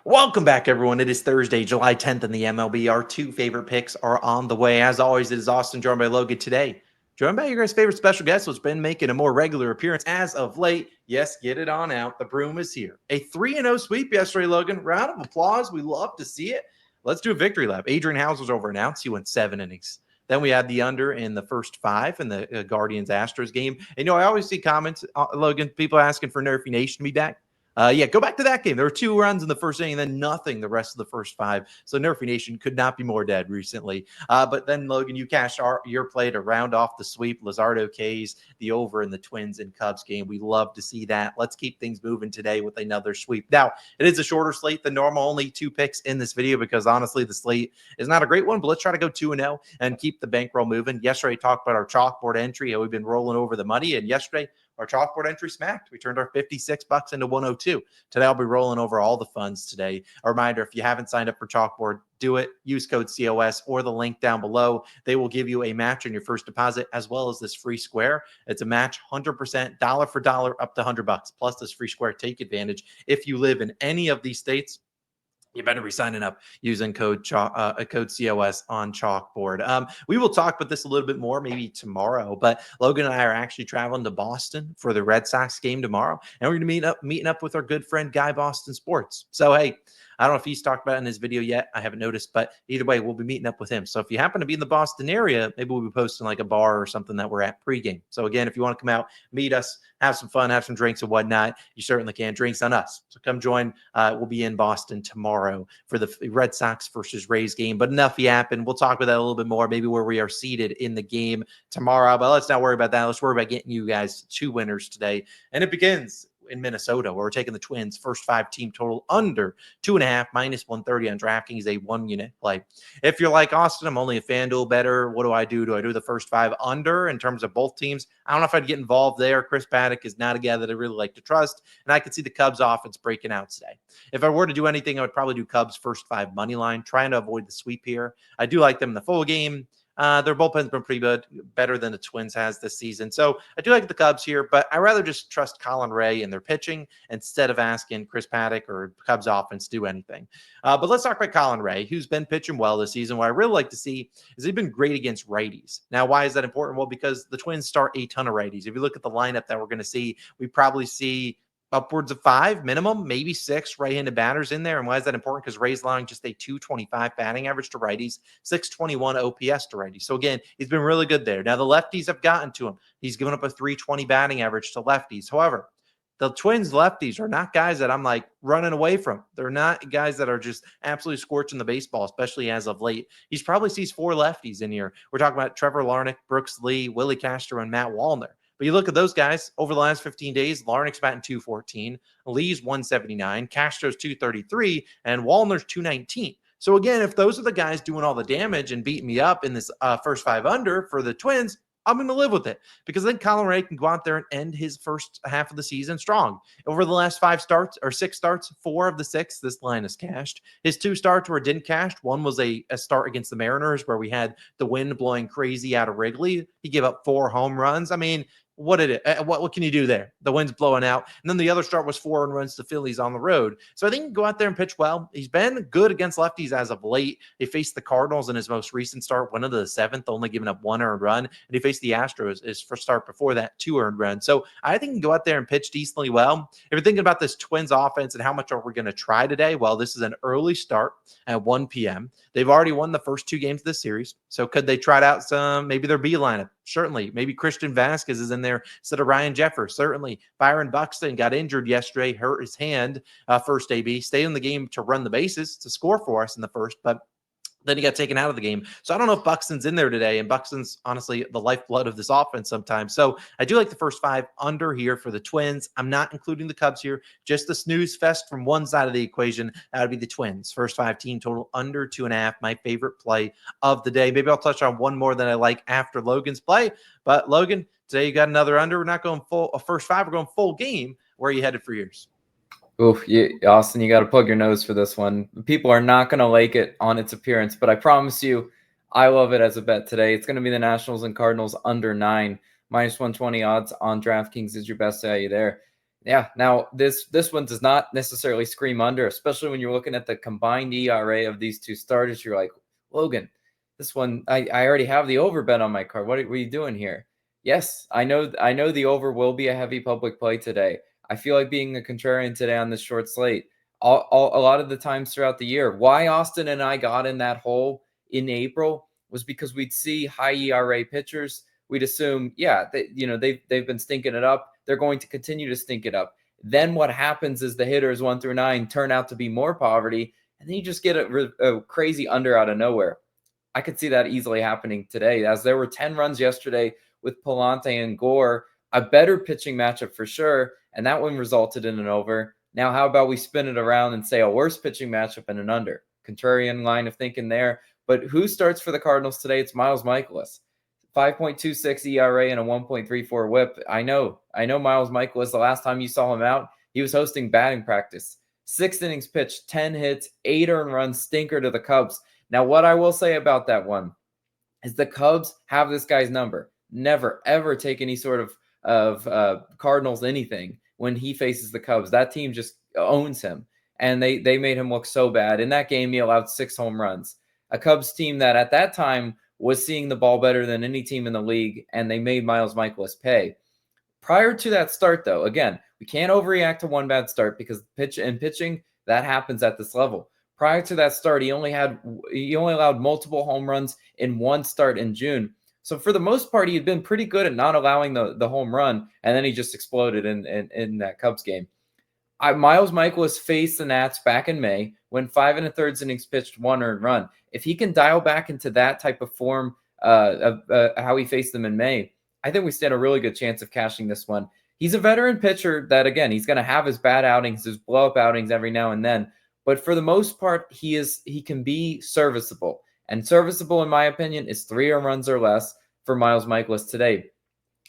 Welcome back, everyone. It is Thursday, July 10th in the MLB. Our two favorite picks are on the way. As always, it is Austin, joined by Logan today. Joined by your guys' favorite special guest, who's been making a more regular appearance as of late. Yes, get it on out. The broom is here. A 3-0 sweep yesterday, Logan. Round of applause. We love to see it. Let's do a victory lap. Adrian Howes was over announced. He went 7 innings. Then we had the under in the first 5 in the Guardians-Astros game. And, I always see comments, Logan, people asking for Nerfy Nation to be back. Go back to that game. There were 2 runs in the first inning and then nothing the rest of the first 5. So Nerfy Nation could not be more dead recently. But then, Logan, you cashed your play to round off the sweep. Luzardo K's, the over in the Twins and Cubs game. We love to see that. Let's keep things moving today with another sweep. Now, it is a shorter slate than normal. Only 2 picks in this video because, honestly, the slate is not a great one. But let's try to go 2-0 and keep the bankroll moving. Yesterday, I talked about our chalkboard entry. How we've been rolling over the money. And yesterday, our chalkboard entry smacked. We turned our $56 into 102. Today, I'll be rolling over all the funds today. A reminder, if you haven't signed up for chalkboard, do it. Use code COS or the link down below. They will give you a match on your first deposit as well as this free square. It's a match 100% dollar for dollar up to $100 plus this free square. Take advantage. If you live in any of these states, you better be signing up using code COS on Chalkboard. We will talk about this a little bit more maybe tomorrow, but Logan and I are actually traveling to Boston for the Red Sox game tomorrow, and we're going to meeting up with our good friend Guy Boston Sports. So, hey, I don't know if he's talked about it in his video yet. I haven't noticed, but either way, we'll be meeting up with him. So if you happen to be in the Boston area, maybe we'll be posting like a bar or something that we're at pregame. So again, if you want to come out, meet us, have some fun, have some drinks and whatnot, you certainly can. Drinks on us. So come join. We'll be in Boston tomorrow for the Red Sox versus Rays game. But enough yapping. We'll talk about that a little bit more, maybe where we are seated in the game tomorrow. But let's not worry about that. Let's worry about getting you guys 2 winners today. And it begins in Minnesota, where we're taking the Twins first 5 team total under 2.5 minus 130 on DraftKings, a 1-unit play. If you're like Austin, I'm only a FanDuel better. What do I do? Do I do the first 5 under in terms of both teams? I don't know if I'd get involved there. Chris Paddock is not a guy that I really like to trust, and I could see the Cubs offense breaking out today. If I were to do anything, I would probably do Cubs first 5 money line, trying to avoid the sweep here. I do like them in the full game. Their bullpen's been pretty good, better than the Twins has this season. So I do like the Cubs here, but I rather just trust Colin Ray in their pitching instead of asking Chris Paddock or Cubs offense do anything. But let's talk about Colin Ray, who's been pitching well this season. What I really like to see is he's been great against righties. Now, why is that important? Well, because the Twins start a ton of righties. If you look at the lineup that we're going to see, we probably see upwards of 5 minimum, maybe 6 right-handed batters in there. And why is that important? Because Ray's allowing just a 225 batting average to righties, 621 OPS to righties. So again, he's been really good there. Now the lefties have gotten to him. He's given up a 320 batting average to lefties. However, the Twins lefties are not guys that I'm like running away from. They're not guys that are just absolutely scorching the baseball, especially as of late. He's probably sees 4 lefties in here. We're talking about Trevor Larnach, Brooks Lee, Willie Castro, and Matt Wallner. But you look at those guys over the last 15 days, Larnach's batting 214, Lee's 179, Castro's 233, and Wallner's 219. So again, if those are the guys doing all the damage and beating me up in this first 5 under for the Twins, I'm going to live with it because then Colin Ray can go out there and end his first half of the season strong. Over the last 5 starts or 6 starts, 4 of the 6, this line is cashed. His 2 starts where it didn't cash, one was a start against the Mariners where we had the wind blowing crazy out of Wrigley. He gave up 4 home runs. I mean, what can you do there? The wind's blowing out. And then the other start was 4 runs to Phillies on the road. So I think he can go out there and pitch well. He's been good against lefties as of late. He faced the Cardinals in his most recent start, went into the 7th, only giving up 1 earned run. And he faced the Astros his first start before that, 2 earned runs. So I think he can go out there and pitch decently well. If you're thinking about this Twins offense and how much are we going to try today? Well, this is an early start at 1 p.m. They've already won the first 2 games of this series. So could they try out maybe their B lineup? Certainly. Maybe Christian Vasquez is in there instead of Ryan Jeffers. Certainly. Byron Buxton got injured yesterday, hurt his hand, first AB. Stayed in the game to run the bases, to score for us in the first, but then he got taken out of the game. So I don't know if Buxton's in there today, and Buxton's honestly the lifeblood of this offense sometimes. So I do like the first 5 under here for the Twins. I'm not including the Cubs here, just the snooze fest from one side of the equation. That would be the Twins. First 5 team total under 2.5, my favorite play of the day. Maybe I'll touch on one more that I like after Logan's play. But Logan, today you got another under. We're not going full, a first 5, we're going full game. Where are you headed for yours? Oof, Austin, you got to plug your nose for this one. People are not going to like it on its appearance, but I promise you, I love it as a bet today. It's going to be the Nationals and Cardinals under 9. Minus 120 odds on DraftKings is your best value there. Yeah. Now this one does not necessarily scream under, especially when you're looking at the combined ERA of these two starters. You're like, Logan, this one I already have the over bet on my card. What are you doing here? Yes, I know the over will be a heavy public play today. I feel like being a contrarian today on this short slate. A lot of the times throughout the year, why Austin and I got in that hole in April was because we'd see high ERA pitchers. We'd assume, yeah, they've been stinking it up. They're going to continue to stink it up. Then what happens is the hitters 1 through 9 turn out to be more poverty, and then you just get a crazy under out of nowhere. I could see that easily happening today, as there were 10 runs yesterday with Palante and Gore, a better pitching matchup for sure, and that one resulted in an over. Now, how about we spin it around and say a worse pitching matchup and an under? Contrarian line of thinking there. But who starts for the Cardinals today? It's Miles Mikolas. 5.26 ERA and a 1.34 whip. I know Miles Mikolas, the last time you saw him out, he was hosting batting practice. 6 innings pitched, 10 hits, 8 earned runs, stinker to the Cubs. Now, what I will say about that one is the Cubs have this guy's number. Never, ever take any sort of Cardinals anything when he faces the Cubs. That team just owns him, and they made him look so bad. In that game, he allowed 6 home runs. A Cubs team that at that time was seeing the ball better than any team in the league, and they made Miles Mikolas pay. Prior to that start, though, again, we can't overreact to one bad start because pitching, that happens at this level. Prior to that start, he only allowed multiple home runs in one start in June. So for the most part, he had been pretty good at not allowing the home run, and then he just exploded in that Cubs game. Miles Mikolas faced the Nats back in May, went 5 1/3 innings pitched, 1 earned run. If he can dial back into that type of form of how he faced them in May, I think we stand a really good chance of cashing this one. He's a veteran pitcher that, again, he's going to have his bad outings, his blow-up outings every now and then. But for the most part, he can be serviceable. And serviceable, in my opinion, is 3 earned runs or less for Miles Mikolas today.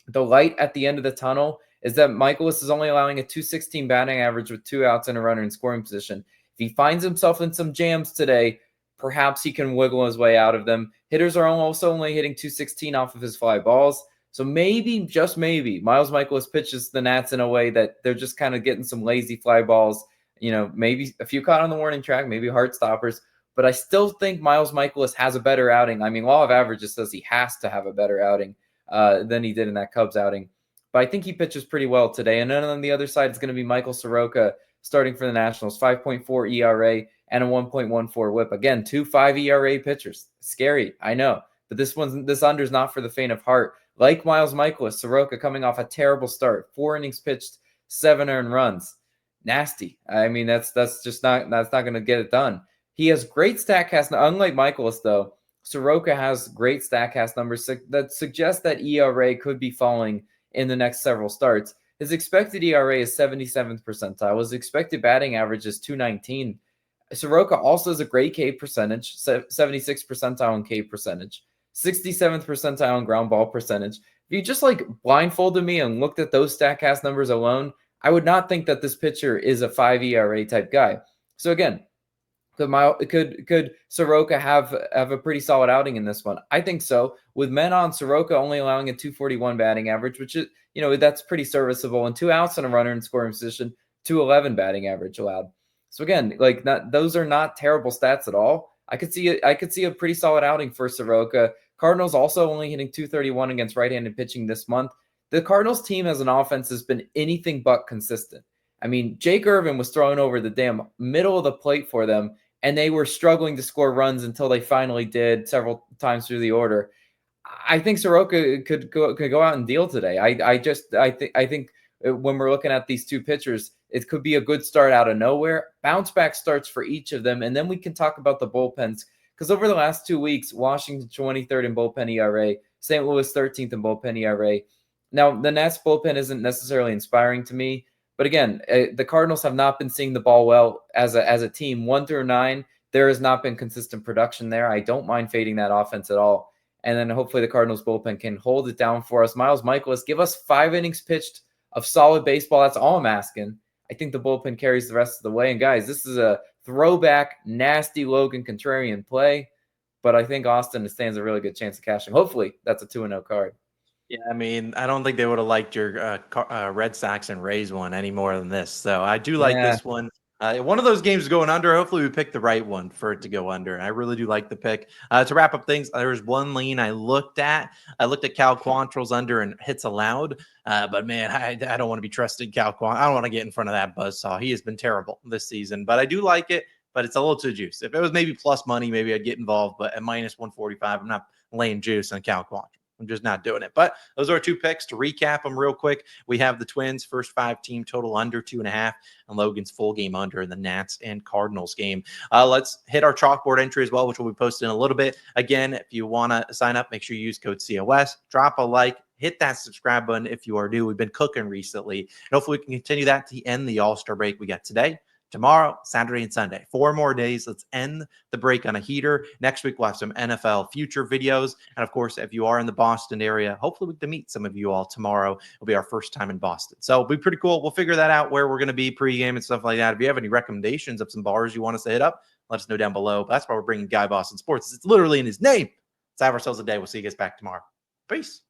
The light at the end of the tunnel is that Mikolas is only allowing a 216 batting average with 2 outs and a runner in scoring position. If he finds himself in some jams today, perhaps he can wiggle his way out of them. Hitters are also only hitting 216 off of his fly balls. So maybe, just maybe, Miles Mikolas pitches the Nats in a way that they're just kind of getting some lazy fly balls. Maybe a few caught on the warning track, maybe heart stoppers. But I still think Miles Mikolas has a better outing. I mean, law of averages says he has to have a better outing than he did in that Cubs outing. But I think he pitches pretty well today. And then on the other side, it's going to be Michael Soroka starting for the Nationals, 5.4 ERA and a 1.14 whip. Again, 2.5 ERA pitchers. Scary, I know. But this under is not for the faint of heart. Like Miles Mikolas, Soroka coming off a terrible start. 4 innings pitched, 7 earned runs. Nasty. I mean, that's not going to get it done. He has great StatCast. Unlike Mikolas, though, Soroka has great StatCast numbers that suggest that ERA could be falling in the next several starts. His expected ERA is 77th percentile. His expected batting average is 219. Soroka also has a great K percentage, 76th percentile in K percentage, 67th percentile in ground ball percentage. If you just blindfolded me and looked at those StatCast numbers alone, I would not think that this pitcher is a 5 ERA type guy. So again, could Soroka have a pretty solid outing in this one? I think so. With men on, Soroka only allowing a 241 batting average, which is, that's pretty serviceable, and 2 outs and a runner in scoring position, 211 batting average allowed. So again, those are not terrible stats at all. I could see a pretty solid outing for Soroka. Cardinals also only hitting 231 against right-handed pitching this month. The Cardinals team as an offense has been anything but consistent. I mean, Jake Irvin was thrown over the damn middle of the plate for them, and they were struggling to score runs until they finally did several times through the order. I think Soroka could go out and deal today. I think when we're looking at these two pitchers, it could be a good start out of nowhere. Bounce back starts for each of them, and then we can talk about the bullpens. Because over the last 2 weeks, Washington 23rd in bullpen ERA, St. Louis 13th in bullpen ERA. Now, the Nats bullpen isn't necessarily inspiring to me. But again, the Cardinals have not been seeing the ball well as a team. 1 through 9, there has not been consistent production there. I don't mind fading that offense at all. And then hopefully the Cardinals bullpen can hold it down for us. Miles Mikolas, give us 5 innings pitched of solid baseball. That's all I'm asking. I think the bullpen carries the rest of the way. And guys, this is a throwback, nasty Logan contrarian play. But I think Austin stands a really good chance of cashing. Hopefully that's a 2-0 card. Yeah, I mean, I don't think they would have liked your Red Sox and Rays one any more than this. So I do like Yeah, this one. One of those games going under. Hopefully, we pick the right one for it to go under. I really do like the pick. To wrap up things, there was one lean I looked at. I looked at Cal Quantrill's under and hits allowed. But man, I don't want to be trusted Cal Quantrill. I don't want to get in front of that buzzsaw. He has been terrible this season, but I do like it. But it's a little too juice. If it was maybe plus money, maybe I'd get involved. But at minus 145, I'm not laying juice on Cal Quantrill. I'm just not doing it. But those are our two picks. To recap them real quick, we have the Twins' first 5-team total under 2.5, and Logan's full game under in the Nats and Cardinals game. Let's hit our chalkboard entry as well, which we'll be posting in a little bit. Again, if you want to sign up, make sure you use code COS. Drop a like. Hit that subscribe button if you are new. We've been cooking recently. And hopefully we can continue that to end the All-Star break we got today, tomorrow, Saturday, and Sunday. 4 more days. Let's end the break on a heater. Next week, we'll have some NFL future videos. And of course, if you are in the Boston area, hopefully we can meet some of you all tomorrow. It'll be our first time in Boston. So it'll be pretty cool. We'll figure that out where we're going to be pregame and stuff like that. If you have any recommendations of some bars you want us to hit up, let us know down below. But that's why we're bringing Guy Boston Sports. It's literally in his name. Let's have ourselves a day. We'll see you guys back tomorrow. Peace.